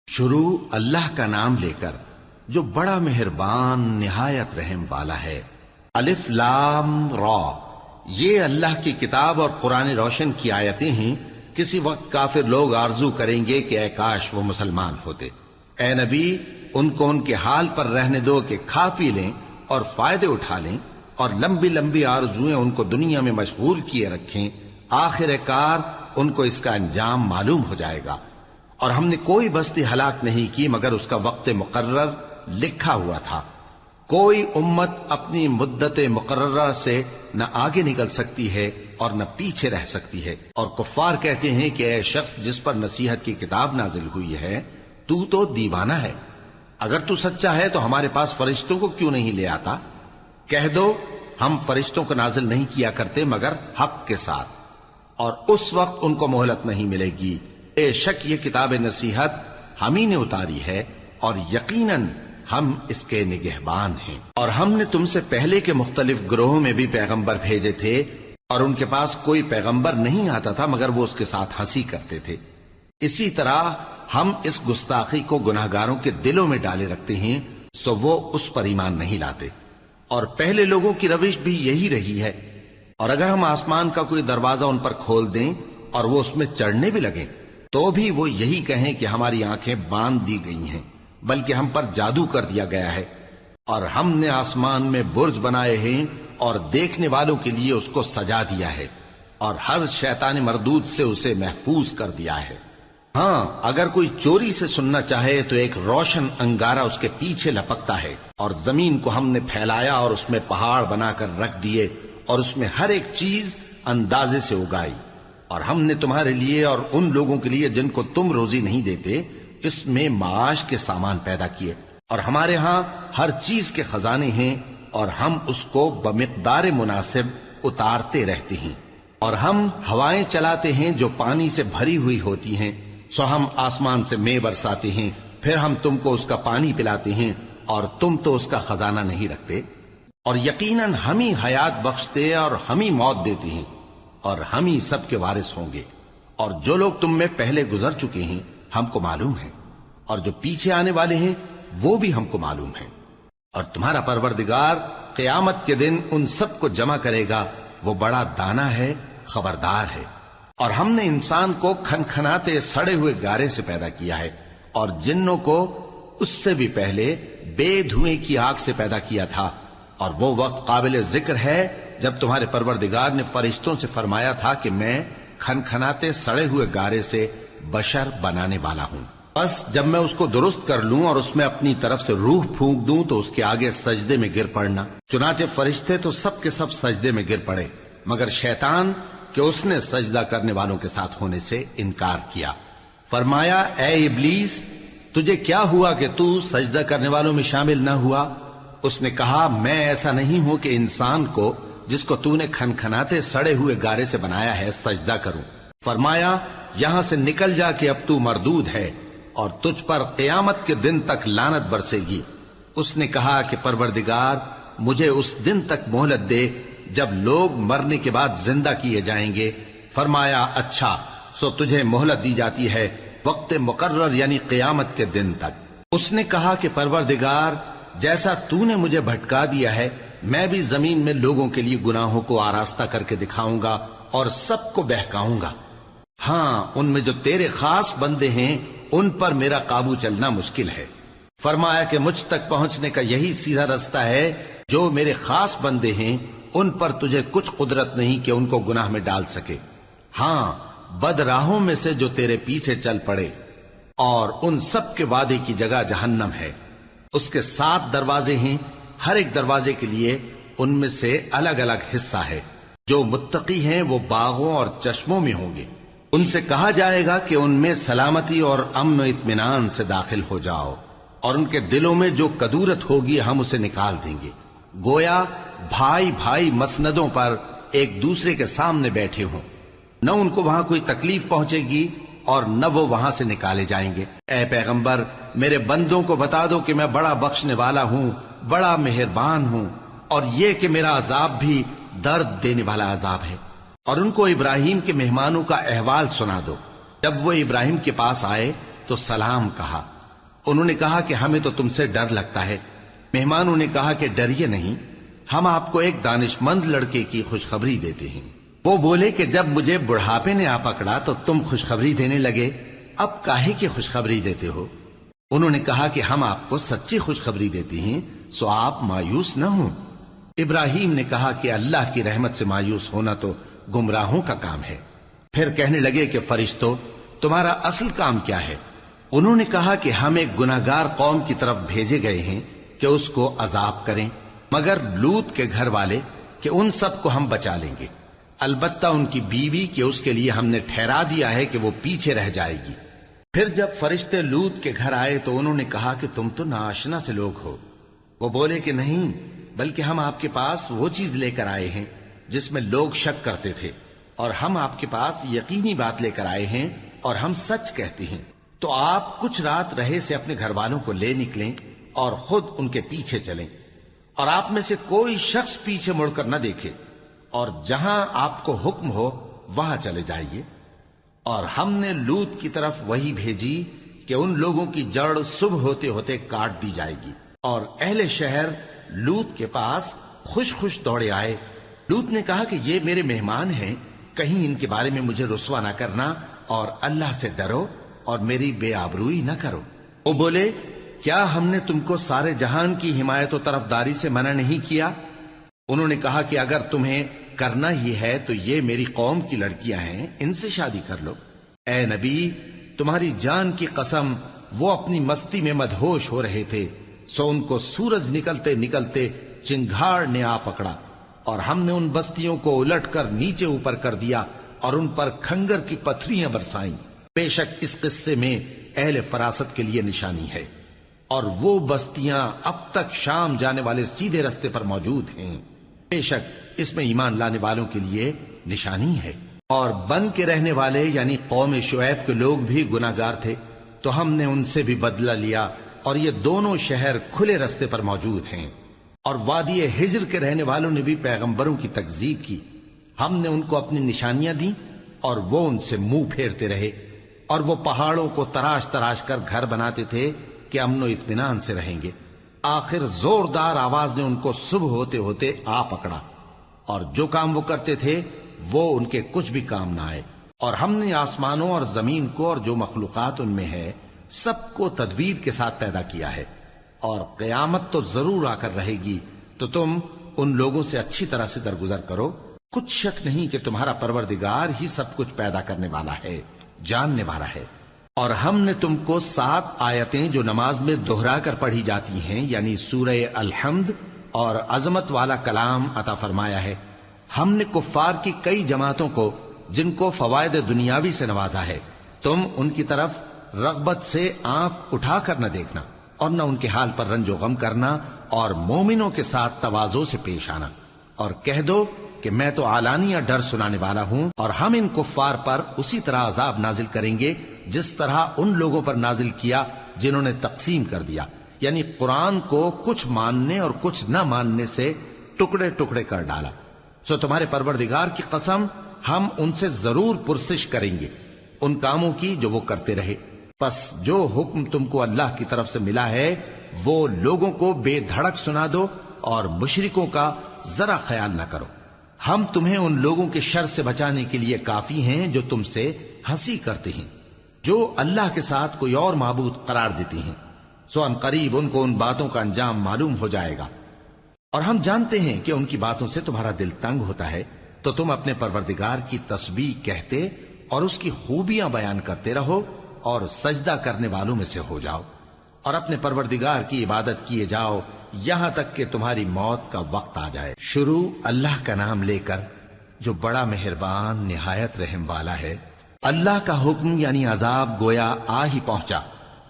شروع اللہ کا نام لے کر جو بڑا مہربان نہایت رحم والا ہے۔ الف لام را، یہ اللہ کی کتاب اور قرآن روشن کی آیتیں ہیں۔ کسی وقت کافر لوگ آرزو کریں گے کہ اے کاش وہ مسلمان ہوتے۔ اے نبی، ان کو ان کے حال پر رہنے دو کہ کھا پی لیں اور فائدے اٹھا لیں، اور لمبی لمبی آرزویں ان کو دنیا میں مشغول کیے رکھیں۔ آخر کار ان کو اس کا انجام معلوم ہو جائے گا۔ اور ہم نے کوئی بستی ہلاک نہیں کی مگر اس کا وقت مقرر لکھا ہوا تھا۔ کوئی امت اپنی مدت مقررہ سے نہ آگے نکل سکتی ہے اور نہ پیچھے رہ سکتی ہے۔ اور کفار کہتے ہیں کہ اے شخص جس پر نصیحت کی کتاب نازل ہوئی ہے، تو دیوانہ ہے۔ اگر تو سچا ہے تو ہمارے پاس فرشتوں کو کیوں نہیں لے آتا؟ کہہ دو ہم فرشتوں کو نازل نہیں کیا کرتے مگر حق کے ساتھ، اور اس وقت ان کو مہلت نہیں ملے گی۔ بے شک یہ کتاب نصیحت ہم ہی نے اتاری ہے، اور یقیناً ہم اس کے نگہبان ہیں۔ اور ہم نے تم سے پہلے کے مختلف گروہوں میں بھی پیغمبر بھیجے تھے، اور ان کے پاس کوئی پیغمبر نہیں آتا تھا مگر وہ اس کے ساتھ ہنسی کرتے تھے۔ اسی طرح ہم اس گستاخی کو گناہگاروں کے دلوں میں ڈالے رکھتے ہیں، سو وہ اس پر ایمان نہیں لاتے۔ اور پہلے لوگوں کی روش بھی یہی رہی ہے۔ اور اگر ہم آسمان کا کوئی دروازہ ان پر کھول دیں اور وہ اس میں چڑھنے بھی لگیں تو بھی وہ یہی کہیں کہ ہماری آنکھیں باندھ دی گئی ہیں، بلکہ ہم پر جادو کر دیا گیا ہے۔ اور ہم نے آسمان میں برج بنائے ہیں اور دیکھنے والوں کے لیے اس کو سجا دیا ہے، اور ہر شیطان مردود سے اسے محفوظ کر دیا ہے۔ ہاں، اگر کوئی چوری سے سننا چاہے تو ایک روشن انگارہ اس کے پیچھے لپکتا ہے، اور زمین کو ہم نے پھیلایا اور اس میں پہاڑ بنا کر رکھ دیے، اور اس میں ہر ایک چیز اندازے سے اگائی۔ اور ہم نے تمہارے لیے اور ان لوگوں کے لیے جن کو تم روزی نہیں دیتے اس میں معاش کے سامان پیدا کیے، اور ہمارے ہاں ہر چیز کے خزانے ہیں، اور ہم اس کو بمقدار مناسب اتارتے رہتے ہیں۔ اور ہم ہوائیں چلاتے ہیں جو پانی سے بھری ہوئی ہوتی ہیں، سو ہم آسمان سے مے برساتے ہیں، پھر ہم تم کو اس کا پانی پلاتے ہیں، اور تم تو اس کا خزانہ نہیں رکھتے۔ اور یقیناً ہم ہی حیات بخشتے اور ہم ہی موت دیتے ہیں، اور ہم ہی سب کے وارث ہوں گے۔ اور جو لوگ تم میں پہلے گزر چکے ہیں ہم کو معلوم ہے، اور جو پیچھے آنے والے ہیں وہ بھی ہم کو معلوم ہے۔ اور تمہارا پروردگار قیامت کے دن ان سب کو جمع کرے گا، وہ بڑا دانا ہے، خبردار ہے۔ اور ہم نے انسان کو کھنکھناتے سڑے ہوئے گارے سے پیدا کیا ہے، اور جنوں کو اس سے بھی پہلے بے دھوئیں کی آگ سے پیدا کیا تھا۔ اور وہ وقت قابل ذکر ہے جب تمہارے پروردگار نے فرشتوں سے فرمایا تھا کہ میں کھنکھناتے سڑے ہوئے گارے سے بشر بنانے والا ہوں، بس جب میں اس کو درست کر لوں اور اس میں اپنی طرف سے روح پھونک دوں تو اس کے آگے سجدے میں گر پڑنا۔ چنانچہ فرشتے تو سب کے سب سجدے میں گر پڑے مگر شیطان کہ اس نے سجدہ کرنے والوں کے ساتھ ہونے سے انکار کیا۔ فرمایا اے ابلیس، تجھے کیا ہوا کہ تو سجدہ کرنے والوں میں شامل نہ ہوا؟ اس نے کہا میں ایسا نہیں ہوں کہ انسان کو جس کو تو نے کھنکھناتے سڑے ہوئے گارے سے بنایا ہے سجدہ کروں۔ فرمایا یہاں سے نکل جا کہ اب تو مردود ہے، اور تجھ پر قیامت کے دن تک لعنت برسے گی۔ اس نے کہا کہ پروردگار مجھے اس دن تک مہلت دے جب لوگ مرنے کے بعد زندہ کیے جائیں گے۔ فرمایا اچھا، سو تجھے مہلت دی جاتی ہے وقت مقرر یعنی قیامت کے دن تک۔ اس نے کہا کہ پروردگار جیسا تو نے مجھے بھٹکا دیا ہے میں بھی زمین میں لوگوں کے لیے گناہوں کو آراستہ کر کے دکھاؤں گا اور سب کو بہکاؤں گا۔ ہاں، ان میں جو تیرے خاص بندے ہیں ان پر میرا قابو چلنا مشکل ہے۔ فرمایا کہ مجھ تک پہنچنے کا یہی سیدھا رستہ ہے، جو میرے خاص بندے ہیں ان پر تجھے کچھ قدرت نہیں کہ ان کو گناہ میں ڈال سکے۔ ہاں، بد راہوں میں سے جو تیرے پیچھے چل پڑے، اور ان سب کے وعدے کی جگہ جہنم ہے۔ اس کے 7 دروازے ہیں، ہر ایک دروازے کے لیے ان میں سے الگ الگ حصہ ہے۔ جو متقی ہیں وہ باغوں اور چشموں میں ہوں گے۔ ان سے کہا جائے گا کہ ان میں سلامتی اور امن و اطمینان سے داخل ہو جاؤ، اور ان کے دلوں میں جو کدورت ہوگی ہم اسے نکال دیں گے، گویا بھائی بھائی مسندوں پر ایک دوسرے کے سامنے بیٹھے ہوں۔ نہ ان کو وہاں کوئی تکلیف پہنچے گی اور نہ وہ وہاں سے نکالے جائیں گے۔ اے پیغمبر میرے بندوں کو بتا دو کہ میں بڑا بخشنے والا ہوں، بڑا مہربان ہوں، اور یہ کہ میرا عذاب بھی درد دینے والا عذاب ہے۔ اور ان کو ابراہیم کے مہمانوں کا احوال سنا دو۔ جب وہ ابراہیم کے پاس آئے تو سلام کہا، انہوں نے کہا کہ ہمیں تو تم سے ڈر لگتا ہے۔ مہمانوں نے کہا کہ ڈریے نہیں، ہم آپ کو ایک دانش مند لڑکے کی خوشخبری دیتے ہیں۔ وہ بولے کہ جب مجھے بڑھاپے نے آ پکڑا تو تم خوشخبری دینے لگے، اب کاہے کی خوشخبری دیتے ہو؟ انہوں نے کہا کہ ہم آپ کو سچی خوشخبری دیتے ہیں، سو آپ مایوس نہ ہوں۔ ابراہیم نے کہا کہ اللہ کی رحمت سے مایوس ہونا تو گمراہوں کا کام ہے۔ پھر کہنے لگے کہ فرشتوں، تمہارا اصل کام کیا ہے؟ انہوں نے کہا کہ ہم ایک گناہگار قوم کی طرف بھیجے گئے ہیں کہ اس کو عذاب کریں، مگر لوط کے گھر والے کہ ان سب کو ہم بچا لیں گے، البتہ ان کی بیوی کہ اس کے لیے ہم نے ٹھہرا دیا ہے کہ وہ پیچھے رہ جائے گی۔ پھر جب فرشتے لوط کے گھر آئے تو انہوں نے کہا کہ تم تو ناآشنا سے لوگ ہو۔ وہ بولے کہ نہیں، بلکہ ہم آپ کے پاس وہ چیز لے کر آئے ہیں جس میں لوگ شک کرتے تھے، اور ہم آپ کے پاس یقینی بات لے کر آئے ہیں اور ہم سچ کہتے ہیں۔ تو آپ کچھ رات رہے سے اپنے گھر والوں کو لے نکلیں اور خود ان کے پیچھے چلیں، اور آپ میں سے کوئی شخص پیچھے مڑ کر نہ دیکھے، اور جہاں آپ کو حکم ہو وہاں چلے جائیے۔ اور ہم نے لوط کی طرف وہی بھیجی کہ ان لوگوں کی جڑ صبح ہوتے ہوتے کاٹ دی جائے گی، اور اہل شہر لوط کے پاس خوش خوش دوڑے آئے۔ لوط نے کہا کہ یہ میرے مہمان ہیں، کہیں ان کے بارے میں مجھے رسوا نہ کرنا، اور اللہ سے ڈرو اور میری بے آبروئی نہ کرو۔ وہ بولے، کیا ہم نے تم کو سارے جہان کی حمایت و طرفداری سے منع نہیں کیا؟ انہوں نے کہا کہ اگر تمہیں کرنا ہی ہے تو یہ میری قوم کی لڑکیاں ہیں، ان سے شادی کر لو۔ اے نبی، تمہاری جان کی قسم، وہ اپنی مستی میں مدہوش ہو رہے تھے، سو ان کو سورج نکلتے نکلتے چنگھاڑ نے آ پکڑا، اور ہم نے ان بستیوں کو الٹ کر نیچے اوپر کر دیا اور ان پر کھنگر کی پتھریاں برسائیں۔ بے شک اس قصے میں اہل فراست کے لیے نشانی ہے، اور وہ بستیاں اب تک شام جانے والے سیدھے رستے پر موجود ہیں۔ بے شک اس میں ایمان لانے والوں کے لیے نشانی ہے۔ اور بن کے رہنے والے یعنی قوم شعیب کے لوگ بھی گناہگار تھے، تو ہم نے ان سے بھی بدلہ لیا، اور یہ دونوں شہر کھلے رستے پر موجود ہیں۔ اور وادی ہجر کے رہنے والوں نے بھی پیغمبروں کی تکذیب کی، ہم نے ان کو اپنی نشانیاں دی اور وہ ان سے منہ پھیرتے رہے، اور وہ پہاڑوں کو تراش تراش کر گھر بناتے تھے کہ امن و اطمینان سے رہیں گے۔ آخر زوردار آواز نے ان کو صبح ہوتے ہوتے آ پکڑا، اور جو کام وہ کرتے تھے وہ ان کے کچھ بھی کام نہ آئے۔ اور ہم نے آسمانوں اور زمین کو اور جو مخلوقات ان میں ہے سب کو تدبیر کے ساتھ پیدا کیا ہے، اور قیامت تو ضرور آ کر رہے گی، تو تم ان لوگوں سے اچھی طرح سے درگزر کرو۔ کچھ شک نہیں کہ تمہارا پروردگار ہی سب کچھ پیدا کرنے والا ہے، جاننے والا ہے۔ اور ہم نے تم کو 7 آیتیں جو نماز میں دہرا کر پڑھی جاتی ہیں، یعنی سورہ الحمد اور عظمت والا کلام عطا فرمایا ہے۔ ہم نے کفار کی کئی جماعتوں کو جن کو فوائد دنیاوی سے نوازا ہے، تم ان کی طرف رغبت سے آنکھ اٹھا کر نہ دیکھنا، اور نہ ان کے حال پر رنج و غم کرنا، اور مومنوں کے ساتھ تواضع سے پیش آنا، اور کہہ دو کہ میں تو اعلانیہ ڈر سنانے والا ہوں، اور ہم ان کفار پر اسی طرح عذاب نازل کریں گے جس طرح ان لوگوں پر نازل کیا جنہوں نے تقسیم کر دیا، یعنی قرآن کو کچھ ماننے اور کچھ نہ ماننے سے ٹکڑے ٹکڑے کر ڈالا۔ سو تمہارے پروردگار کی قسم، ہم ان سے ضرور پرسش کریں گے ان کاموں کی جو وہ کرتے رہے۔ پس جو حکم تم کو اللہ کی طرف سے ملا ہے وہ لوگوں کو بے دھڑک سنا دو، اور مشرکوں کا ذرا خیال نہ کرو۔ ہم تمہیں ان لوگوں کے شر سے بچانے کے لیے کافی ہیں جو تم سے ہنسی کرتے ہیں، جو اللہ کے ساتھ کوئی اور معبود قرار دیتے ہیں، سو ان قریب ان کو ان باتوں کا انجام معلوم ہو جائے گا۔ اور ہم جانتے ہیں کہ ان کی باتوں سے تمہارا دل تنگ ہوتا ہے، تو تم اپنے پروردگار کی تسبیح کہتے اور اس کی خوبیاں بیان کرتے رہو، اور سجدہ کرنے والوں میں سے ہو جاؤ، اور اپنے پروردگار کی عبادت کیے جاؤ یہاں تک کہ تمہاری موت کا وقت آ جائے۔ شروع اللہ کا نام لے کر جو بڑا مہربان نہایت رحم والا ہے۔ اللہ کا حکم یعنی عذاب گویا آ ہی پہنچا،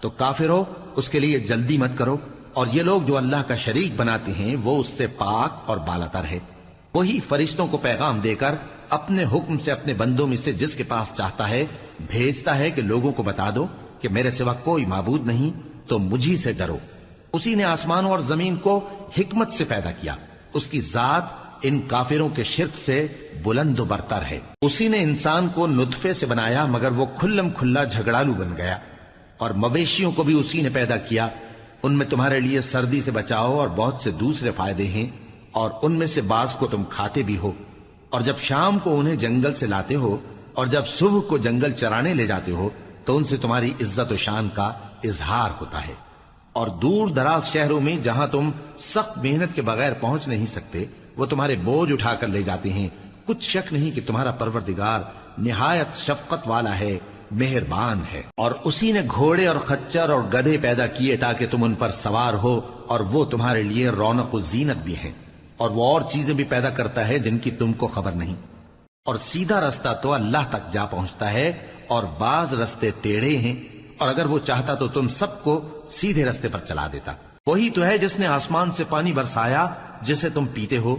تو کافرو اس کے لیے جلدی مت کرو، اور یہ لوگ جو اللہ کا شریک بناتے ہیں وہ اس سے پاک اور بالاتر ہے۔ وہی فرشتوں کو پیغام دے کر اپنے حکم سے اپنے بندوں میں سے جس کے پاس چاہتا ہے بھیجتا ہے کہ لوگوں کو بتا دو کہ میرے سوا کوئی معبود نہیں، تو مجھی سے ڈرو۔ اسی نے آسمانوں اور زمین کو حکمت سے پیدا کیا، اس کی ذات ان کافروں کے شرک سے بلند و برتر ہے۔ اسی نے انسان کو نطفے سے بنایا مگر وہ کھلم کھلا جھگڑالو بن گیا، اور مویشیوں کو بھی اسی نے پیدا کیا، ان میں تمہارے لیے سردی سے بچاؤ اور بہت سے دوسرے فائدے ہیں، اور ان میں سے بعض کو تم کھاتے بھی ہو۔ اور جب شام کو انہیں جنگل سے لاتے ہو اور جب صبح کو جنگل چرانے لے جاتے ہو تو ان سے تمہاری عزت و شان کا اظہار ہوتا ہے۔ اور دور دراز شہروں میں جہاں تم سخت محنت کے بغیر پہنچ نہیں سکتے وہ تمہارے بوجھ اٹھا کر لے جاتے ہیں۔ کچھ شک نہیں کہ تمہارا پروردگار نہایت شفقت والا ہے، مہربان ہے۔ اور اسی نے گھوڑے اور خچر اور گدھے پیدا کیے تاکہ تم ان پر سوار ہو، اور وہ تمہارے لیے رونق و زینت بھی ہیں، اور وہ اور چیزیں بھی پیدا کرتا ہے جن کی تم کو خبر نہیں۔ اور سیدھا رستہ تو اللہ تک جا پہنچتا ہے، اور بعض رستے ٹیڑھے ہیں، اور اگر وہ چاہتا تو تم سب کو سیدھے رستے پر چلا دیتا۔ وہی تو ہے جس نے آسمان سے پانی برسایا جسے تم پیتے ہو،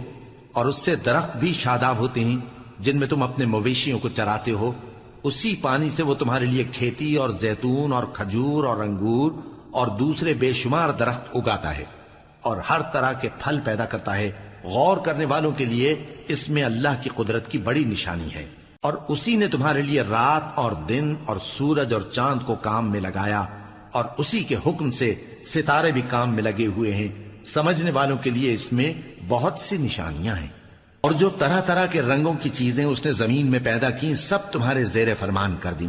اور اس سے درخت بھی شاداب ہوتے ہیں جن میں تم اپنے مویشیوں کو چراتے ہو۔ اسی پانی سے وہ تمہارے لیے کھیتی اور زیتون اور کھجور اور انگور اور دوسرے بے شمار درخت اگاتا ہے، اور ہر طرح کے پھل پیدا کرتا ہے۔ غور کرنے والوں کے لیے اس میں اللہ کی قدرت کی بڑی نشانی ہے۔ اور اسی نے تمہارے لیے رات اور دن اور سورج اور چاند کو کام میں لگایا، اور اسی کے حکم سے ستارے بھی کام میں لگے ہوئے ہیں۔ سمجھنے والوں کے لیے اس میں بہت سی نشانیاں ہیں۔ اور جو طرح طرح کے رنگوں کی چیزیں اس نے زمین میں پیدا کی سب تمہارے زیر فرمان کر دیں۔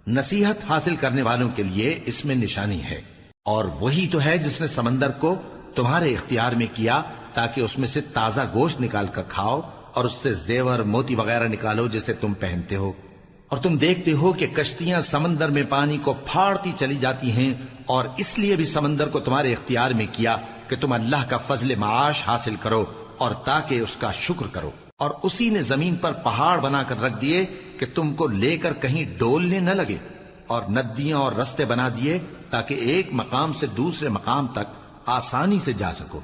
نصیحت حاصل کرنے والوں کے لیے اس میں نشانی ہے۔ اور وہی تو ہے جس نے سمندر کو تمہارے اختیار میں کیا تاکہ اس میں سے تازہ گوشت نکال کر کھاؤ، اور اس سے زیور موتی وغیرہ نکالو جسے تم پہنتے ہو۔ اور تم دیکھتے ہو کہ کشتیاں سمندر میں پانی کو پھاڑتی چلی جاتی ہیں، اور اس لیے بھی سمندر کو تمہارے اختیار میں کیا کہ تم اللہ کا فضل معاش حاصل کرو اور تاکہ اس کا شکر کرو۔ اور اسی نے زمین پر پہاڑ بنا کر رکھ دیے کہ تم کو لے کر کہیں ڈولنے نہ لگے، اور ندیاں اور رستے بنا دیے تاکہ ایک مقام سے دوسرے مقام تک آسانی سے جا سکو،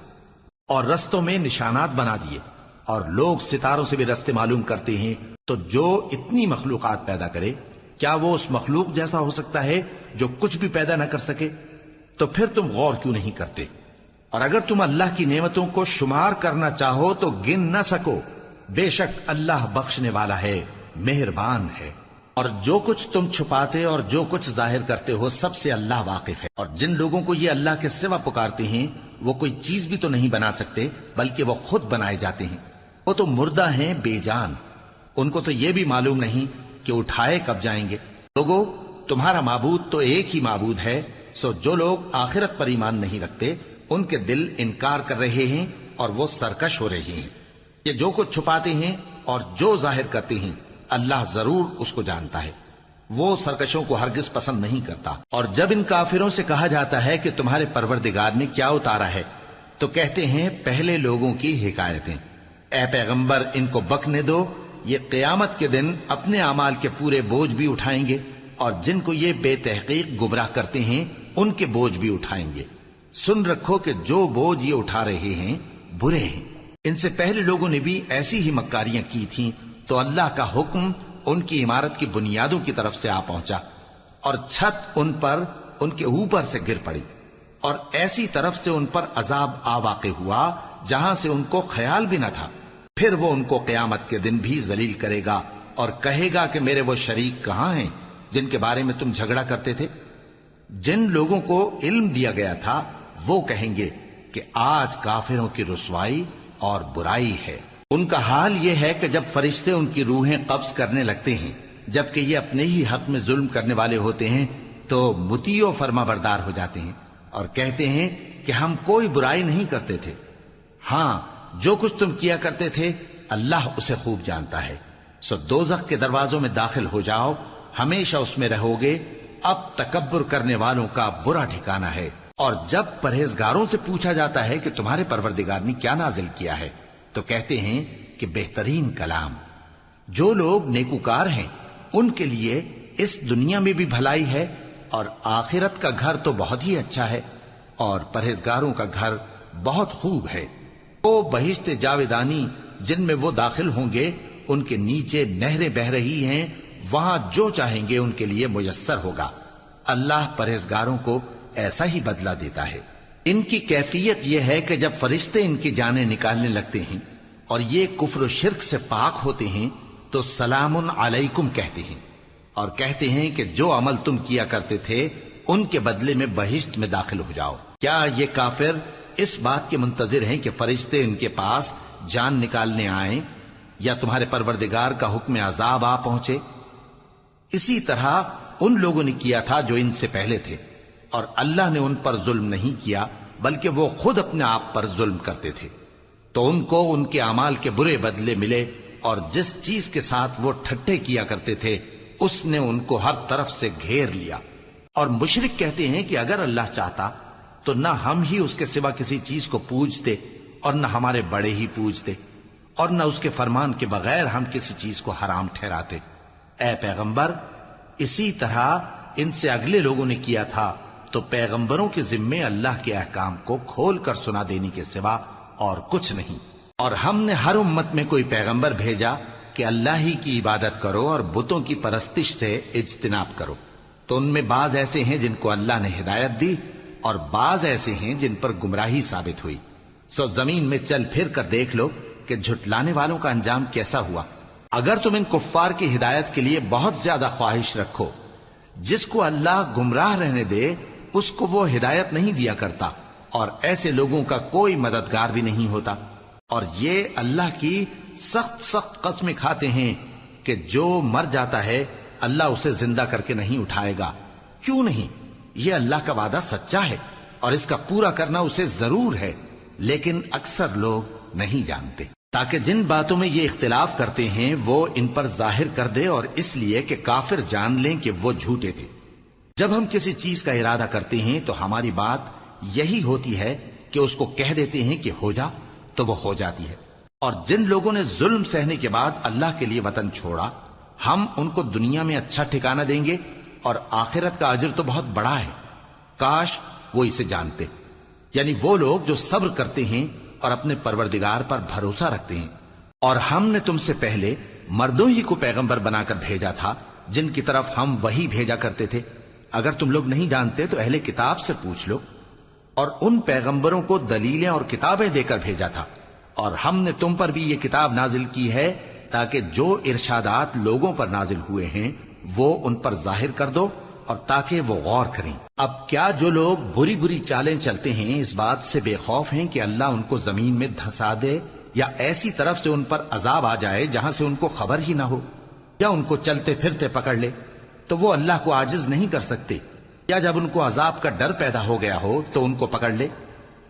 اور رستوں میں نشانات بنا دیے۔ اور لوگ ستاروں سے بھی رستے معلوم کرتے ہیں۔ تو جو اتنی مخلوقات پیدا کرے کیا وہ اس مخلوق جیسا ہو سکتا ہے جو کچھ بھی پیدا نہ کر سکے؟ تو پھر تم غور کیوں نہیں کرتے؟ اور اگر تم اللہ کی نعمتوں کو شمار کرنا چاہو تو گن نہ سکو۔ بے شک اللہ بخشنے والا ہے، مہربان ہے۔ اور جو کچھ تم چھپاتے اور جو کچھ ظاہر کرتے ہو سب سے اللہ واقف ہے۔ اور جن لوگوں کو یہ اللہ کے سوا پکارتے ہیں وہ کوئی چیز بھی تو نہیں بنا سکتے بلکہ وہ خود بنائے جاتے ہیں۔ وہ تو مردہ ہیں بے جان، ان کو تو یہ بھی معلوم نہیں کہ اٹھائے کب جائیں گے۔ لوگو، تمہارا معبود تو ایک ہی معبود ہے، سو جو لوگ آخرت پر ایمان نہیں رکھتے ان کے دل انکار کر رہے ہیں اور وہ سرکش ہو رہے ہیں۔ یہ جو کچھ چھپاتے ہیں اور جو ظاہر کرتے ہیں اللہ ضرور اس کو جانتا ہے، وہ سرکشوں کو ہرگز پسند نہیں کرتا۔ اور جب ان کافروں سے کہا جاتا ہے کہ تمہارے پروردگار نے کیا اتارا ہے تو کہتے ہیں پہلے لوگوں کی حکایتیں۔ اے پیغمبر، ان کو بکنے دو، یہ قیامت کے دن اپنے اعمال کے پورے بوجھ بھی اٹھائیں گے، اور جن کو یہ بے تحقیق گمراہ کرتے ہیں ان کے بوجھ بھی اٹھائیں گے۔ سن رکھو کہ جو بوجھ یہ اٹھا رہے ہیں برے ہیں۔ ان سے پہلے لوگوں نے بھی ایسی ہی مکاریاں کی تھیں تو اللہ کا حکم ان کی عمارت کی بنیادوں کی طرف سے آ پہنچا، اور چھت ان پر ان کے اوپر سے گر پڑی، اور ایسی طرف سے ان پر عذاب آ واقع ہوا جہاں سے ان کو خیال بھی نہ تھا۔ پھر وہ ان کو قیامت کے دن بھی ذلیل کرے گا اور کہے گا کہ میرے وہ شریک کہاں ہیں جن کے بارے میں تم جھگڑا کرتے تھے؟ جن لوگوں کو علم دیا گیا تھا وہ کہیں گے کہ آج کافروں کی رسوائی اور برائی ہے۔ ان کا حال یہ ہے کہ جب فرشتے ان کی روحیں قبض کرنے لگتے ہیں جبکہ یہ اپنے ہی حق میں ظلم کرنے والے ہوتے ہیں تو مطیع و فرما بردار ہو جاتے ہیں اور کہتے ہیں کہ ہم کوئی برائی نہیں کرتے تھے۔ ہاں، جو کچھ تم کیا کرتے تھے اللہ اسے خوب جانتا ہے۔ سو دوزخ کے دروازوں میں داخل ہو جاؤ، ہمیشہ اس میں رہو گے۔ اب تکبر کرنے والوں کا برا ٹھکانہ ہے۔ اور جب پرہیزگاروں سے پوچھا جاتا ہے کہ تمہارے پروردگار نے کیا نازل کیا ہے تو کہتے ہیں کہ بہترین کلام۔ جو لوگ نیکوکار ہیں ان کے لیے اس دنیا میں بھی بھلائی ہے اور آخرت کا گھر تو بہت ہی اچھا ہے، اور پرہیزگاروں کا گھر بہت خوب ہے۔ وہ بہشت جاویدانی جن میں وہ داخل ہوں گے، ان کے نیچے نہریں بہہ رہی ہیں، وہاں جو چاہیں گے ان کے لیے میسر ہوگا۔ اللہ پرہیزگاروں کو ایسا ہی بدلہ دیتا ہے۔ ان کی کیفیت یہ ہے کہ جب فرشتے ان کی جانیں نکالنے لگتے ہیں اور یہ کفر و شرک سے پاک ہوتے ہیں تو سلام علیکم کہتے ہیں، اور کہتے ہیں کہ جو عمل تم کیا کرتے تھے ان کے بدلے میں بہشت میں داخل ہو جاؤ۔ کیا یہ کافر اس بات کے منتظر ہیں کہ فرشتے ان کے پاس جان نکالنے آئیں یا تمہارے پروردگار کا حکم عذاب آ پہنچے؟ اسی طرح ان لوگوں نے کیا تھا جو ان سے پہلے تھے، اور اللہ نے ان پر ظلم نہیں کیا بلکہ وہ خود اپنے آپ پر ظلم کرتے تھے۔ تو ان کو ان کے اعمال کے برے بدلے ملے، اور جس چیز کے ساتھ وہ ٹھٹھے کیا کرتے تھے اس نے ان کو ہر طرف سے گھیر لیا۔ اور مشرک کہتے ہیں کہ اگر اللہ چاہتا تو نہ ہم ہی اس کے سوا کسی چیز کو پوجتے اور نہ ہمارے بڑے ہی پوجتے، اور نہ اس کے فرمان کے بغیر ہم کسی چیز کو حرام ٹھہراتے۔ اے پیغمبر، اسی طرح ان سے اگلے لوگوں نے کیا تھا، تو پیغمبروں کے ذمے اللہ کے احکام کو کھول کر سنا دینے کے سوا اور کچھ نہیں۔ اور ہم نے ہر امت میں کوئی پیغمبر بھیجا کہ اللہ ہی کی عبادت کرو اور بتوں کی پرستش سے اجتناب کرو، تو ان میں بعض ایسے ہیں جن کو اللہ نے ہدایت دی اور بعض ایسے ہیں جن پر گمراہی ثابت ہوئی۔ سو زمین میں چل پھر کر دیکھ لو کہ جھٹلانے والوں کا انجام کیسا ہوا۔ اگر تم ان کفار کی ہدایت کے لیے بہت زیادہ خواہش رکھو، جس کو اللہ گمراہ رہنے دے اس کو وہ ہدایت نہیں دیا کرتا، اور ایسے لوگوں کا کوئی مددگار بھی نہیں ہوتا۔ اور یہ اللہ کی سخت سخت قسمیں کھاتے ہیں کہ جو مر جاتا ہے اللہ اسے زندہ کر کے نہیں اٹھائے گا۔ کیوں نہیں؟ یہ اللہ کا وعدہ سچا ہے اور اس کا پورا کرنا اسے ضرور ہے، لیکن اکثر لوگ نہیں جانتے۔ تاکہ جن باتوں میں یہ اختلاف کرتے ہیں وہ ان پر ظاہر کر دے، اور اس لیے کہ کافر جان لیں کہ وہ جھوٹے تھے۔ جب ہم کسی چیز کا ارادہ کرتے ہیں تو ہماری بات یہی ہوتی ہے کہ اس کو کہہ دیتے ہیں کہ ہو جا، تو وہ ہو جاتی ہے۔ اور جن لوگوں نے ظلم سہنے کے بعد اللہ کے لیے وطن چھوڑا، ہم ان کو دنیا میں اچھا ٹھکانہ دیں گے، اور آخرت کا اجر تو بہت بڑا ہے۔ کاش وہ اسے جانتے، یعنی وہ لوگ جو صبر کرتے ہیں اور اپنے پروردگار پر بھروسہ رکھتے ہیں۔ اور ہم نے تم سے پہلے مردوں ہی کو پیغمبر بنا کر بھیجا تھا جن کی طرف ہم وہی بھیجا کرتے تھے۔ اگر تم لوگ نہیں جانتے تو اہل کتاب سے پوچھ لو۔ اور ان پیغمبروں کو دلیلیں اور کتابیں دے کر بھیجا تھا، اور ہم نے تم پر بھی یہ کتاب نازل کی ہے تاکہ جو ارشادات لوگوں پر نازل ہوئے ہیں وہ ان پر ظاہر کر دو، اور تاکہ وہ غور کریں۔ اب کیا جو لوگ بری بری چالیں چلتے ہیں اس بات سے بے خوف ہیں کہ اللہ ان کو زمین میں دھسا دے، یا ایسی طرف سے ان پر عذاب آ جائے جہاں سے ان کو خبر ہی نہ ہو، یا ان کو چلتے پھرتے پکڑ لے تو وہ اللہ کو عاجز نہیں کر سکتے، یا جب ان کو عذاب کا ڈر پیدا ہو گیا ہو تو ان کو پکڑ لے؟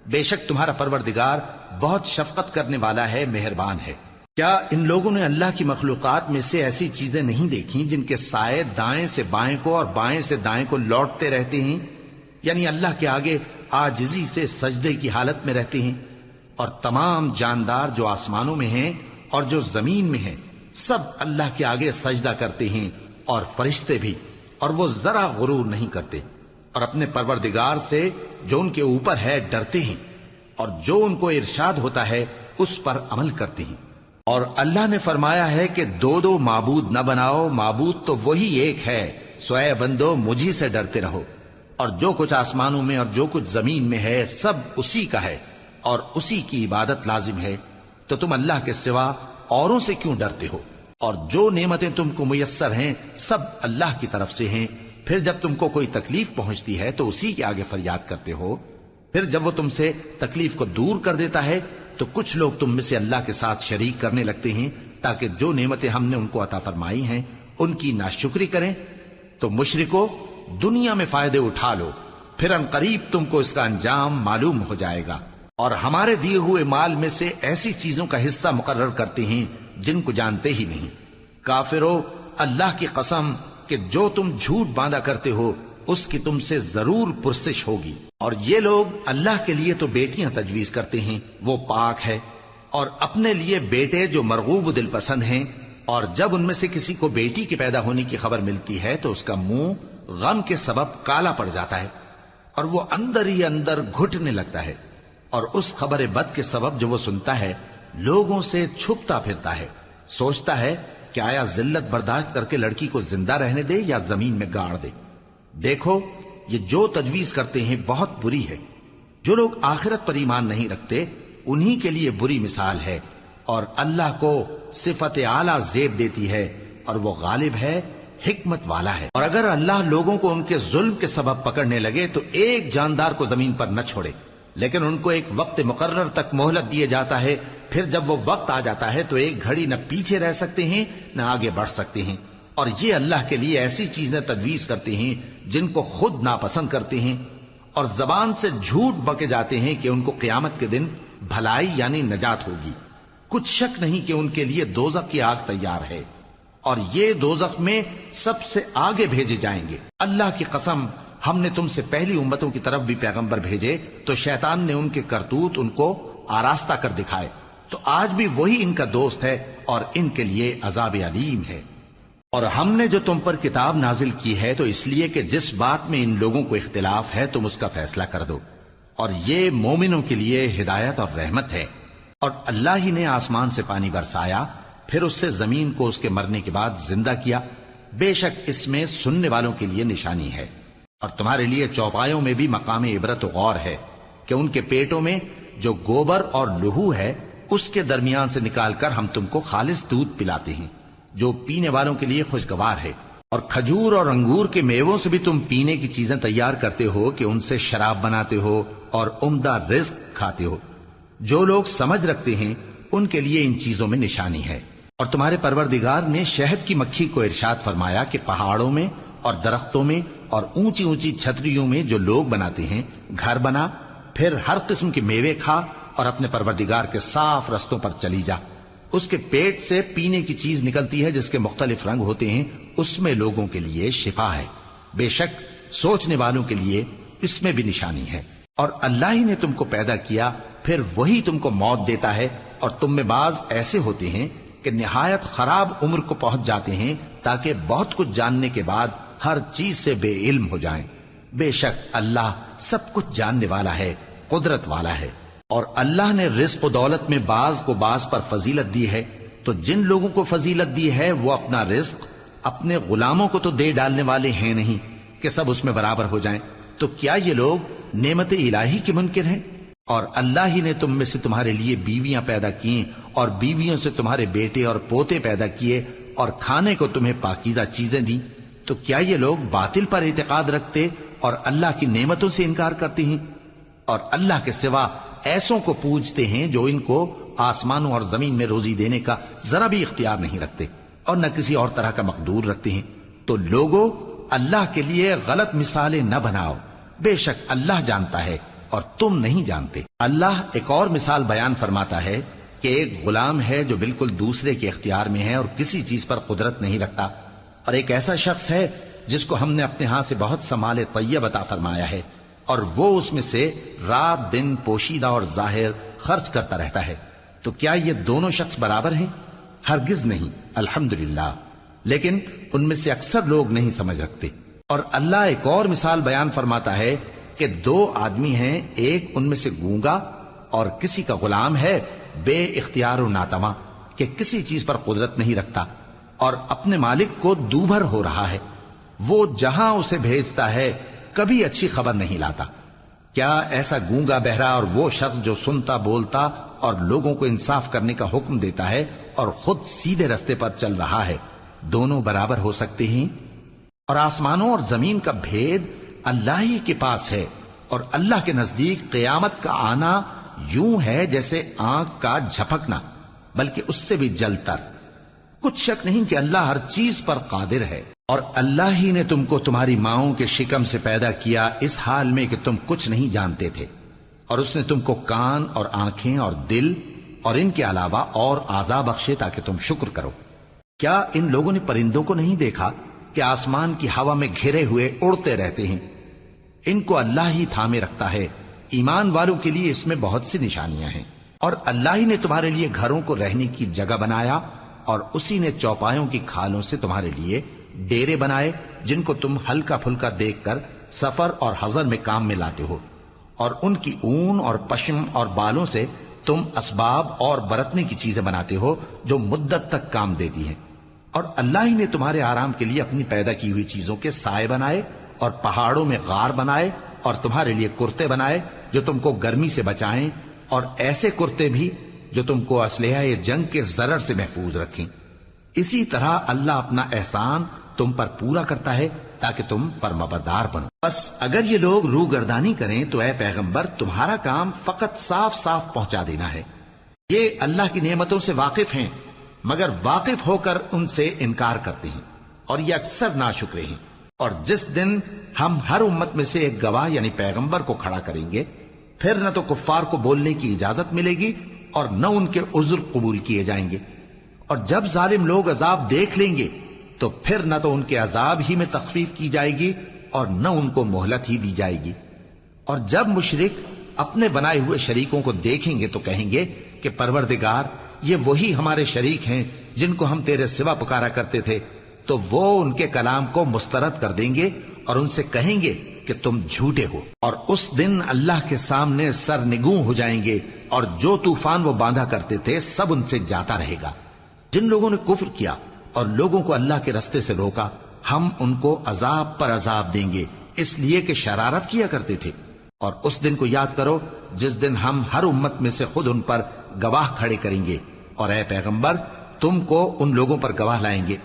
بے شک تمہارا پروردگار بہت شفقت کرنے والا ہے، مہربان ہے۔ کیا ان لوگوں نے اللہ کی مخلوقات میں سے ایسی چیزیں نہیں دیکھی جن کے سائے دائیں سے بائیں کو اور بائیں سے دائیں کو لوٹتے رہتے ہیں، یعنی اللہ کے آگے عاجزی سے سجدے کی حالت میں رہتے ہیں؟ اور تمام جاندار جو آسمانوں میں ہیں اور جو زمین میں ہیں سب اللہ کے آگے سجدہ کرتے ہیں، اور فرشتے بھی، اور وہ ذرا غرور نہیں کرتے، اور اپنے پروردگار سے جو ان کے اوپر ہے ڈرتے ہیں، اور جو ان کو ارشاد ہوتا ہے اس پر عمل کرتے ہیں۔ اور اللہ نے فرمایا ہے کہ دو دو معبود نہ بناؤ، معبود تو وہی ایک ہے، سو اے بندو مجھی سے ڈرتے رہو۔ اور جو کچھ آسمانوں میں اور جو کچھ زمین میں ہے سب اسی کا ہے، اور اسی کی عبادت لازم ہے، تو تم اللہ کے سوا اوروں سے کیوں ڈرتے ہو؟ اور جو نعمتیں تم کو میسر ہیں سب اللہ کی طرف سے ہیں۔ پھر جب تم کو کوئی تکلیف پہنچتی ہے تو اسی کے آگے فریاد کرتے ہو، پھر جب وہ تم سے تکلیف کو دور کر دیتا ہے تو کچھ لوگ تم میں سے اللہ کے ساتھ شریک کرنے لگتے ہیں تاکہ جو نعمتیں ہم نے ان کو عطا فرمائی ہیں ان کی ناشکری کریں۔ تو مشرکو، دنیا میں فائدے اٹھا لو، پھر ان قریب تم کو اس کا انجام معلوم ہو جائے گا۔ اور ہمارے دیے ہوئے مال میں سے ایسی چیزوں کا حصہ مقرر کرتے ہیں جن کو جانتے ہی نہیں۔ کافرو، اللہ کی قسم کہ جو تم جھوٹ باندھا کرتے ہو اس کی تم سے ضرور پرسش ہوگی۔ اور یہ لوگ اللہ کے لیے تو بیٹیاں تجویز کرتے ہیں، وہ پاک ہے، اور اپنے لیے بیٹے جو مرغوب دل پسند ہیں، اور جب ان میں سے کسی کو بیٹی کے پیدا ہونے کی خبر ملتی ہے تو اس کا منہ غم کے سبب کالا پڑ جاتا ہے، اور وہ اندر ہی اندر گھٹنے لگتا ہے، اور اس خبر بد کے سبب جو وہ سنتا ہے لوگوں سے چھپتا پھرتا ہے، سوچتا ہے کہ آیا ذلت برداشت کر کے لڑکی کو زندہ رہنے دے یا زمین میں گاڑ دے۔ دیکھو، یہ جو تجویز کرتے ہیں بہت بری ہے۔ جو لوگ آخرت پر ایمان نہیں رکھتے انہی کے لیے بری مثال ہے، اور اللہ کو صفت اعلیٰ زیب دیتی ہے، اور وہ غالب ہے حکمت والا ہے۔ اور اگر اللہ لوگوں کو ان کے ظلم کے سبب پکڑنے لگے تو ایک جاندار کو زمین پر نہ چھوڑے، لیکن ان کو ایک وقت مقرر تک مہلت دیے جاتا ہے، پھر جب وہ وقت آ جاتا ہے تو ایک گھڑی نہ پیچھے رہ سکتے ہیں نہ آگے بڑھ سکتے ہیں۔ اور یہ اللہ کے لیے ایسی چیزیں تجویز کرتے ہیں جن کو خود ناپسند کرتے ہیں، اور زبان سے جھوٹ بکے جاتے ہیں کہ ان کو قیامت کے دن بھلائی یعنی نجات ہوگی۔ کچھ شک نہیں کہ ان کے لیے دوزخ کی آگ تیار ہے، اور یہ دوزخ میں سب سے آگے بھیجے جائیں گے۔ اللہ کی قسم، ہم نے تم سے پہلی امتوں کی طرف بھی پیغمبر بھیجے تو شیطان نے ان کے کرتوت ان کو آراستہ کر دکھائے، تو آج بھی وہی ان کا دوست ہے اور ان کے لیے عذاب علیم ہے۔ اور ہم نے جو تم پر کتاب نازل کی ہے تو اس لیے کہ جس بات میں ان لوگوں کو اختلاف ہے تم اس کا فیصلہ کر دو، اور یہ مومنوں کے لیے ہدایت اور رحمت ہے۔ اور اللہ ہی نے آسمان سے پانی برسایا، پھر اس سے زمین کو اس کے مرنے کے بعد زندہ کیا، بے شک اس میں سننے والوں کے لیے نشانی ہے۔ اور تمہارے لیے چوپایوں میں بھی مقام عبرت و غور ہے کہ ان کے پیٹوں میں جو گوبر اور لہو ہے اس کے درمیان سے نکال کر ہم تم کو خالص دودھ پلاتے ہیں جو پینے والوں کے لیے خوشگوار ہے، اور کھجور اور انگور کے میووں سے بھی تم پینے کی چیزیں تیار کرتے ہو کہ ان سے شراب بناتے ہو اور عمدہ رزق کھاتے ہو۔ جو لوگ سمجھ رکھتے ہیں ان کے لیے ان چیزوں میں نشانی ہے۔ اور تمہارے پروردگار نے شہد کی مکھی کو ارشاد فرمایا کہ پہاڑوں میں اور درختوں میں اور اونچی اونچی چھتریوں میں جو لوگ بناتے ہیں گھر بنا، پھر ہر قسم کے میوے کھا اور اپنے پروردگار کے صاف رستوں پر چلی جا۔ اس کے پیٹ سے پینے کی چیز نکلتی ہے جس کے مختلف رنگ ہوتے ہیں، اس میں لوگوں کے لیے شفا ہے، بے شک سوچنے والوں کے لیے اس میں بھی نشانی ہے۔ اور اللہ ہی نے تم کو پیدا کیا، پھر وہی تم کو موت دیتا ہے، اور تم میں بعض ایسے ہوتے ہیں کہ نہایت خراب عمر کو پہنچ جاتے ہیں تاکہ بہت کچھ جاننے کے بعد ہر چیز سے بے علم ہو جائیں۔ بے شک اللہ سب کچھ جاننے والا ہے، قدرت والا ہے۔ اور اللہ نے رزق و دولت میں بعض کو بعض پر فضیلت دی ہے، تو جن لوگوں کو فضیلت دی ہے وہ اپنا رزق اپنے غلاموں کو تو دے ڈالنے والے ہیں نہیں کہ سب اس میں برابر ہو جائیں، تو کیا یہ لوگ نعمت الہی کے منکر ہیں؟ اور اللہ ہی نے تم میں سے تمہارے لیے بیویاں پیدا کی اور بیویوں سے تمہارے بیٹے اور پوتے پیدا کیے اور کھانے کو تمہیں پاکیزہ چیزیں دیں، تو کیا یہ لوگ باطل پر اعتقاد رکھتے اور اللہ کی نعمتوں سے انکار کرتے ہیں؟ اور اللہ کے سوا ایسوں کو پوجتے ہیں جو ان کو آسمانوں اور زمین میں روزی دینے کا ذرا بھی اختیار نہیں رکھتے اور نہ کسی اور طرح کا مقدور رکھتے ہیں۔ تو لوگوں، اللہ کے لیے غلط مثالیں نہ بناؤ، بے شک اللہ جانتا ہے اور تم نہیں جانتے۔ اللہ ایک اور مثال بیان فرماتا ہے کہ ایک غلام ہے جو بالکل دوسرے کے اختیار میں ہے اور کسی چیز پر قدرت نہیں رکھتا، اور ایک ایسا شخص ہے جس کو ہم نے اپنے ہاں سے بہت سا مال طیب عطا فرمایا ہے اور وہ اس میں سے رات دن پوشیدہ اور ظاہر خرچ کرتا رہتا ہے، تو کیا یہ دونوں شخص برابر ہیں؟ ہرگز نہیں، الحمدللہ، لیکن ان میں سے اکثر لوگ نہیں سمجھ رکھتے۔ اور اللہ ایک اور مثال بیان فرماتا ہے کہ دو آدمی ہیں، ایک ان میں سے گونگا اور کسی کا غلام ہے بے اختیار و ناتواں کہ کسی چیز پر قدرت نہیں رکھتا اور اپنے مالک کو دوبھر ہو رہا ہے، وہ جہاں اسے بھیجتا ہے کبھی اچھی خبر نہیں لاتا۔ کیا ایسا گونگا بہرا اور وہ شخص جو سنتا بولتا اور لوگوں کو انصاف کرنے کا حکم دیتا ہے اور خود سیدھے رستے پر چل رہا ہے، دونوں برابر ہو سکتے ہیں؟ اور آسمانوں اور زمین کا بھید اللہ ہی کے پاس ہے، اور اللہ کے نزدیک قیامت کا آنا یوں ہے جیسے آنکھ کا جھپکنا، بلکہ اس سے بھی جل تر۔ کچھ شک نہیں کہ اللہ ہر چیز پر قادر ہے۔ اور اللہ ہی نے تم کو تمہاری ماؤں کے شکم سے پیدا کیا اس حال میں کہ تم کچھ نہیں جانتے تھے، اور اس نے تم کو کان اور آنکھیں اور دل اور ان کے علاوہ اور اعضاء بخشے تاکہ تم شکر کرو۔ کیا ان لوگوں نے پرندوں کو نہیں دیکھا کہ آسمان کی ہوا میں گھرے ہوئے اڑتے رہتے ہیں؟ ان کو اللہ ہی تھامے رکھتا ہے۔ ایمان والوں کے لیے اس میں بہت سی نشانیاں ہیں۔ اور اللہ ہی نے تمہارے لیے گھروں کو رہنے کی جگہ بنایا، اور اسی نے چوپایوں کی کھالوں سے تمہارے لیے ڈیرے بنائے جن کو تم ہلکا پھلکا دیکھ کر سفر اور حضر میں کام میں لاتے ہو، اور ان کی اون اور پشم اور بالوں سے تم اسباب اور برتنے کی چیزیں بناتے ہو جو مدت تک کام دیتی ہیں۔ اور اللہ ہی نے تمہارے آرام کے لیے اپنی پیدا کی ہوئی چیزوں کے سائے بنائے اور پہاڑوں میں غار بنائے اور تمہارے لیے کرتے بنائے جو تم کو گرمی سے بچائیں، اور ایسے کرتے بھی جو تم کو اسلحہ جنگ کے ضرر سے محفوظ رکھیں۔ اسی طرح اللہ اپنا احسان تم پر پورا کرتا ہے تاکہ تم فرمانبردار بنو۔ بس اگر یہ لوگ روگردانی کریں تو اے پیغمبر تمہارا کام فقط صاف صاف پہنچا دینا ہے۔ یہ اللہ کی نعمتوں سے واقف ہیں مگر واقف ہو کر ان سے انکار کرتے ہیں اور یہ اکثر ناشکرے ہیں۔ اور جس دن ہم ہر امت میں سے ایک گواہ یعنی پیغمبر کو کھڑا کریں گے پھر نہ تو کفار کو بولنے کی اجازت ملے گی اور نہ ان کے عذر قبول کیے جائیں گے، اور جب ظالم لوگ عذاب دیکھ لیں گے تو پھر نہ تو ان کے عذاب ہی میں تخفیف کی جائے گی اور نہ ان کو مہلت ہی دی جائے گی۔ اور جب مشرک اپنے بنائے ہوئے شریکوں کو دیکھیں گے تو کہیں گے کہ پروردگار یہ وہی ہمارے شریک ہیں جن کو ہم تیرے سوا پکارا کرتے تھے، تو وہ ان کے کلام کو مسترد کر دیں گے اور ان سے کہیں گے کہ تم جھوٹے ہو، اور اس دن اللہ کے سامنے سرنگوں ہو جائیں گے اور جو طوفان وہ باندھا کرتے تھے سب ان سے جاتا رہے گا۔ جن لوگوں نے کفر کیا اور لوگوں کو اللہ کے رستے سے روکا ہم ان کو عذاب پر عذاب دیں گے اس لیے کہ شرارت کیا کرتے تھے۔ اور اس دن کو یاد کرو جس دن ہم ہر امت میں سے خود ان پر گواہ کھڑے کریں گے، اور اے پیغمبر تم کو ان لوگوں پر گواہ لائیں گے،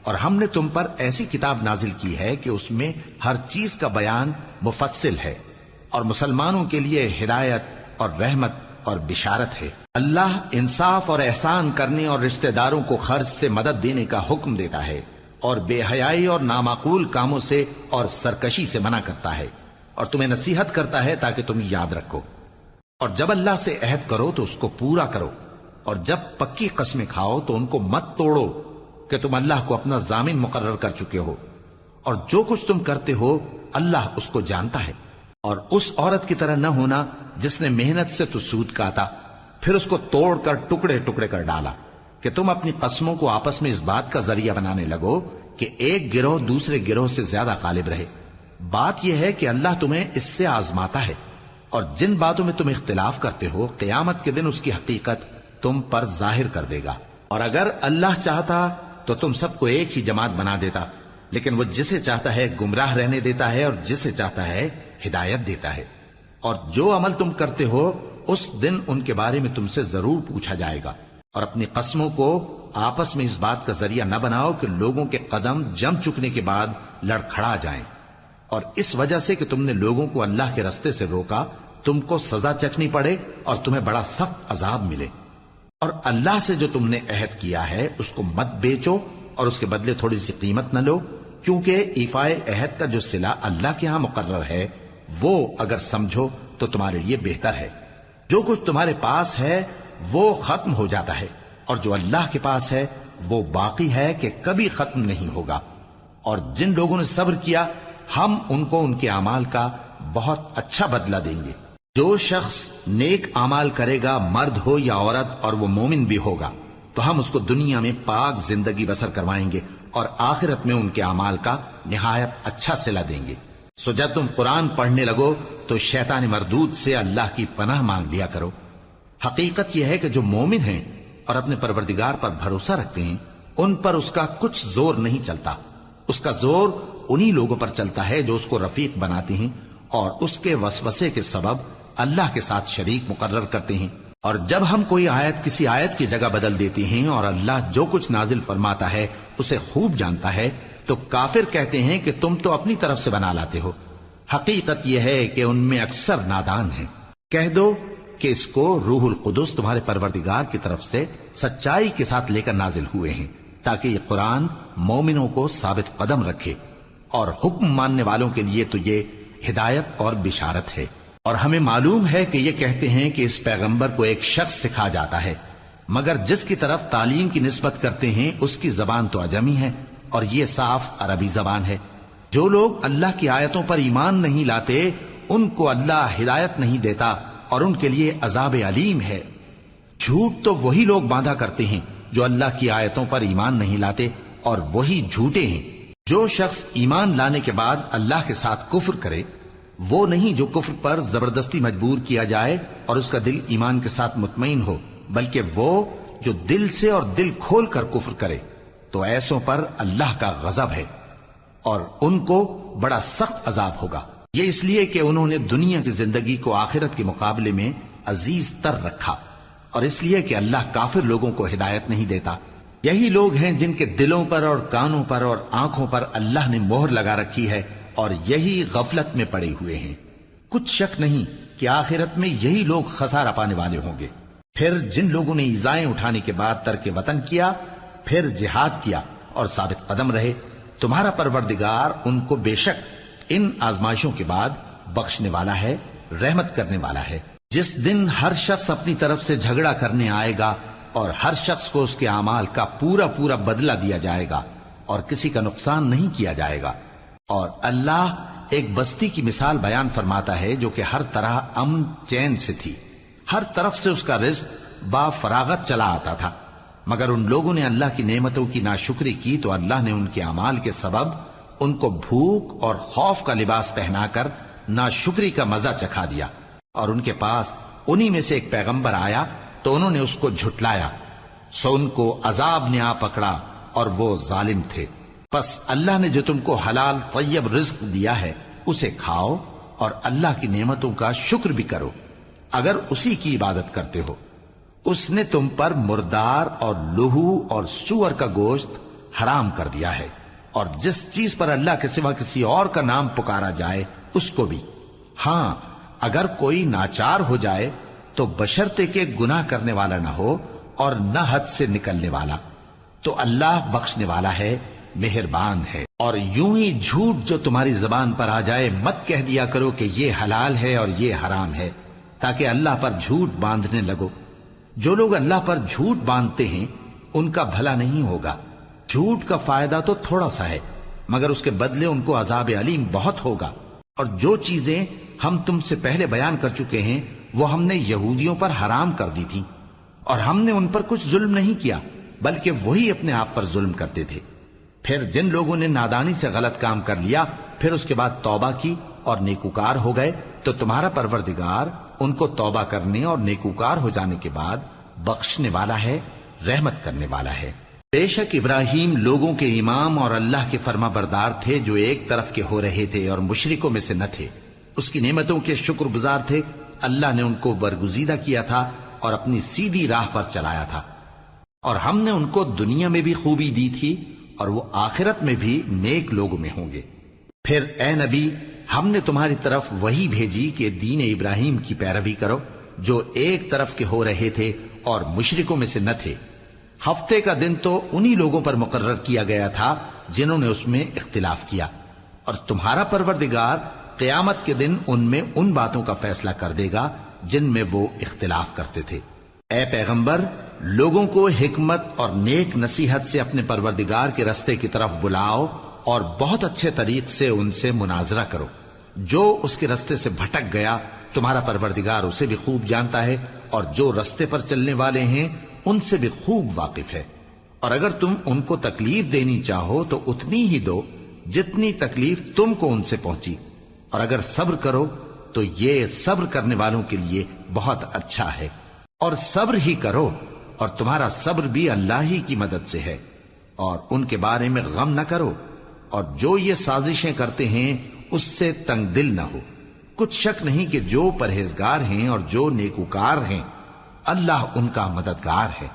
اور ہم نے تم پر ایسی کتاب نازل کی ہے کہ اس میں ہر چیز کا بیان مفصل ہے اور مسلمانوں کے لیے ہدایت اور رحمت اور بشارت ہے۔ اللہ انصاف اور احسان کرنے اور رشتہ داروں کو خرچ سے مدد دینے کا حکم دیتا ہے اور بے حیائی اور نامعقول کاموں سے اور سرکشی سے منع کرتا ہے، اور تمہیں نصیحت کرتا ہے تاکہ تم یاد رکھو۔ اور جب اللہ سے عہد کرو تو اس کو پورا کرو، اور جب پکی قسمیں کھاؤ تو ان کو مت توڑو کہ تم اللہ کو اپنا ضامن مقرر کر چکے ہو، اور جو کچھ تم کرتے ہو اللہ اس کو جانتا ہے۔ اور اس عورت کی طرح نہ ہونا جس نے محنت سے تو سود کاتا پھر اس کو توڑ کر ٹکڑے ٹکڑے کر ڈالا، کہ تم اپنی قسموں کو آپس میں اس بات کا ذریعہ بنانے لگو کہ ایک گروہ دوسرے گروہ سے زیادہ غالب رہے۔ بات یہ ہے کہ اللہ تمہیں اس سے آزماتا ہے، اور جن باتوں میں تم اختلاف کرتے ہو قیامت کے دن اس کی حقیقت تم پر ظاہر کر دے گا۔ اور اگر اللہ چاہتا تو تم سب کو ایک ہی جماعت بنا دیتا، لیکن وہ جسے چاہتا ہے گمراہ رہنے دیتا ہے اور جسے چاہتا ہے ہدایت دیتا ہے۔ اور جو عمل تم کرتے ہو اس دن ان کے بارے میں تم سے ضرور پوچھا جائے گا۔ اور اپنی قسموں کو آپس میں اس بات کا ذریعہ نہ بناؤ کہ لوگوں کے قدم جم چکنے کے بعد لڑکھڑا جائیں، اور اس وجہ سے کہ تم نے لوگوں کو اللہ کے رستے سے روکا تم کو سزا چکھنی پڑے اور تمہیں بڑا سخت عذاب ملے۔ اور اللہ سے جو تم نے عہد کیا ہے اس کو مت بیچو اور اس کے بدلے تھوڑی سی قیمت نہ لو، کیونکہ ایفائے عہد کا جو صلہ اللہ کے ہاں مقرر ہے وہ اگر سمجھو تو تمہارے لیے بہتر ہے۔ جو کچھ تمہارے پاس ہے وہ ختم ہو جاتا ہے، اور جو اللہ کے پاس ہے وہ باقی ہے کہ کبھی ختم نہیں ہوگا۔ اور جن لوگوں نے صبر کیا ہم ان کو ان کے اعمال کا بہت اچھا بدلہ دیں گے۔ جو شخص نیک اعمال کرے گا مرد ہو یا عورت اور وہ مومن بھی ہوگا تو ہم اس کو دنیا میں پاک زندگی بسر کروائیں گے اور آخرت میں ان کے اعمال کا نہایت اچھا صلہ دیں گے۔ سو جب تم قرآن پڑھنے لگو تو شیطان مردود سے اللہ کی پناہ مانگ لیا کرو۔ حقیقت یہ ہے کہ جو مومن ہیں اور اپنے پروردگار پر بھروسہ رکھتے ہیں ان پر اس کا کچھ زور نہیں چلتا، اس کا زور انہی لوگوں پر چلتا ہے جو اس کو رفیق بناتے ہیں اور اس کے وسوسے کے سبب اللہ کے ساتھ شریک مقرر کرتے ہیں۔ اور جب ہم کوئی آیت کسی آیت کی جگہ بدل دیتے ہیں اور اللہ جو کچھ نازل فرماتا ہے اسے خوب جانتا ہے تو کافر کہتے ہیں کہ تم تو اپنی طرف سے بنا لاتے ہو۔ حقیقت یہ ہے کہ ان میں اکثر نادان ہیں۔ کہہ دو کہ اس کو روح القدس تمہارے پروردگار کی طرف سے سچائی کے ساتھ لے کر نازل ہوئے ہیں تاکہ یہ قرآن مومنوں کو ثابت قدم رکھے، اور حکم ماننے والوں کے لیے تو یہ ہدایت اور بشارت ہے۔ اور ہمیں معلوم ہے کہ یہ کہتے ہیں کہ اس پیغمبر کو ایک شخص سکھا جاتا ہے، مگر جس کی طرف تعلیم کی نسبت کرتے ہیں اس کی زبان تو عجمی ہے اور یہ صاف عربی زبان ہے۔ جو لوگ اللہ کی آیتوں پر ایمان نہیں لاتے ان کو اللہ ہدایت نہیں دیتا اور ان کے لیے عذاب علیم ہے۔ جھوٹ تو وہی لوگ باندھا کرتے ہیں جو اللہ کی آیتوں پر ایمان نہیں لاتے، اور وہی جھوٹے ہیں۔ جو شخص ایمان لانے کے بعد اللہ کے ساتھ کفر کرے وہ نہیں جو کفر پر زبردستی مجبور کیا جائے اور اس کا دل ایمان کے ساتھ مطمئن ہو، بلکہ وہ جو دل سے اور دل کھول کر کفر کرے، تو ایسوں پر اللہ کا غضب ہے اور ان کو بڑا سخت عذاب ہوگا۔ یہ اس لیے کہ انہوں نے دنیا کی زندگی کو آخرت کے مقابلے میں عزیز تر رکھا، اور اس لیے کہ اللہ کافر لوگوں کو ہدایت نہیں دیتا یہی لوگ ہیں جن کے دلوں پر اور کانوں پر اور آنکھوں پر اللہ نے مہر لگا رکھی ہے اور یہی غفلت میں پڑے ہوئے ہیں۔ کچھ شک نہیں کہ آخرت میں یہی لوگ خسارہ پانے والے ہوں گے۔ پھر جن لوگوں نے ایذائیں اٹھانے کے بعد ترک وطن کیا، پھر جہاد کیا اور ثابت قدم رہے، تمہارا پروردگار ان کو بے شک ان آزمائشوں کے بعد بخشنے والا ہے، رحمت کرنے والا ہے۔ جس دن ہر شخص اپنی طرف سے جھگڑا کرنے آئے گا اور ہر شخص کو اس کے اعمال کا پورا پورا بدلہ دیا جائے گا اور کسی کا نقصان نہیں کیا جائے گا۔ اور اللہ ایک بستی کی مثال بیان فرماتا ہے جو کہ ہر طرح امن چین سے تھی، ہر طرف سے اس کا رزق با فراغت چلا آتا تھا، مگر ان لوگوں نے اللہ کی نعمتوں کی ناشکری کی تو اللہ نے ان کے اعمال کے سبب ان کو بھوک اور خوف کا لباس پہنا کر ناشکری کا مزہ چکھا دیا۔ اور ان کے پاس انہی میں سے ایک پیغمبر آیا تو انہوں نے اس کو جھٹلایا، سو ان کو عذاب نے آ پکڑا اور وہ ظالم تھے۔ پس اللہ نے جو تم کو حلال طیب رزق دیا ہے اسے کھاؤ اور اللہ کی نعمتوں کا شکر بھی کرو اگر اسی کی عبادت کرتے ہو۔ اس نے تم پر مردار اور لہو اور سور کا گوشت حرام کر دیا ہے، اور جس چیز پر اللہ کے سوا کسی اور کا نام پکارا جائے اس کو بھی۔ ہاں اگر کوئی ناچار ہو جائے تو بشرطے کہ گناہ کرنے والا نہ ہو اور نہ حد سے نکلنے والا، تو اللہ بخشنے والا ہے، مہربان ہے۔ اور یوں ہی جھوٹ جو تمہاری زبان پر آ جائے مت کہہ دیا کرو کہ یہ حلال ہے اور یہ حرام ہے، تاکہ اللہ پر جھوٹ باندھنے لگو۔ جو لوگ اللہ پر جھوٹ باندھتے ہیں ان کا بھلا نہیں ہوگا۔ جھوٹ کا فائدہ تو تھوڑا سا ہے، مگر اس کے بدلے ان کو عذاب علیم بہت ہوگا۔ اور جو چیزیں ہم تم سے پہلے بیان کر چکے ہیں وہ ہم نے یہودیوں پر حرام کر دی تھی، اور ہم نے ان پر کچھ ظلم نہیں کیا بلکہ وہی اپنے آپ پر ظلم کرتے تھے۔ پھر جن لوگوں نے نادانی سے غلط کام کر لیا پھر اس کے بعد توبہ کی اور نیکوکار ہو گئے تو تمہارا پروردگار ان کو توبہ کرنے اور نیکوکار ہو جانے کے بعد بخشنے والا ہے، رحمت کرنے والا ہے۔ بے شک ابراہیم لوگوں کے امام اور اللہ کے فرما بردار تھے جو ایک طرف کے ہو رہے تھے اور مشرکوں میں سے نہ تھے، اس کی نعمتوں کے شکر گزار تھے۔ اللہ نے ان کو برگزیدہ کیا تھا اور اپنی سیدھی راہ پر چلایا تھا، اور ہم نے ان کو دنیا میں بھی خوبی دی تھی اور وہ آخرت میں بھی نیک لوگوں میں ہوں گے۔ پھر اے نبی ہم نے تمہاری طرف وہی بھیجی کہ دین ابراہیم کی پیروی کرو جو ایک طرف کے ہو رہے تھے اور مشرکوں میں سے نہ تھے۔ ہفتے کا دن تو انہی لوگوں پر مقرر کیا گیا تھا جنہوں نے اس میں اختلاف کیا، اور تمہارا پروردگار قیامت کے دن ان میں ان باتوں کا فیصلہ کر دے گا جن میں وہ اختلاف کرتے تھے۔ اے پیغمبر لوگوں کو حکمت اور نیک نصیحت سے اپنے پروردگار کے رستے کی طرف بلاؤ اور بہت اچھے طریق سے ان سے مناظرہ کرو۔ جو اس کے رستے سے بھٹک گیا تمہارا پروردگار اسے بھی خوب جانتا ہے، اور جو رستے پر چلنے والے ہیں ان سے بھی خوب واقف ہے۔ اور اگر تم ان کو تکلیف دینی چاہو تو اتنی ہی دو جتنی تکلیف تم کو ان سے پہنچی، اور اگر صبر کرو تو یہ صبر کرنے والوں کے لیے بہت اچھا ہے۔ اور صبر ہی کرو، اور تمہارا صبر بھی اللہ ہی کی مدد سے ہے، اور ان کے بارے میں غم نہ کرو، اور جو یہ سازشیں کرتے ہیں اس سے تنگ دل نہ ہو۔ کچھ شک نہیں کہ جو پرہیزگار ہیں اور جو نیکوکار ہیں اللہ ان کا مددگار ہے۔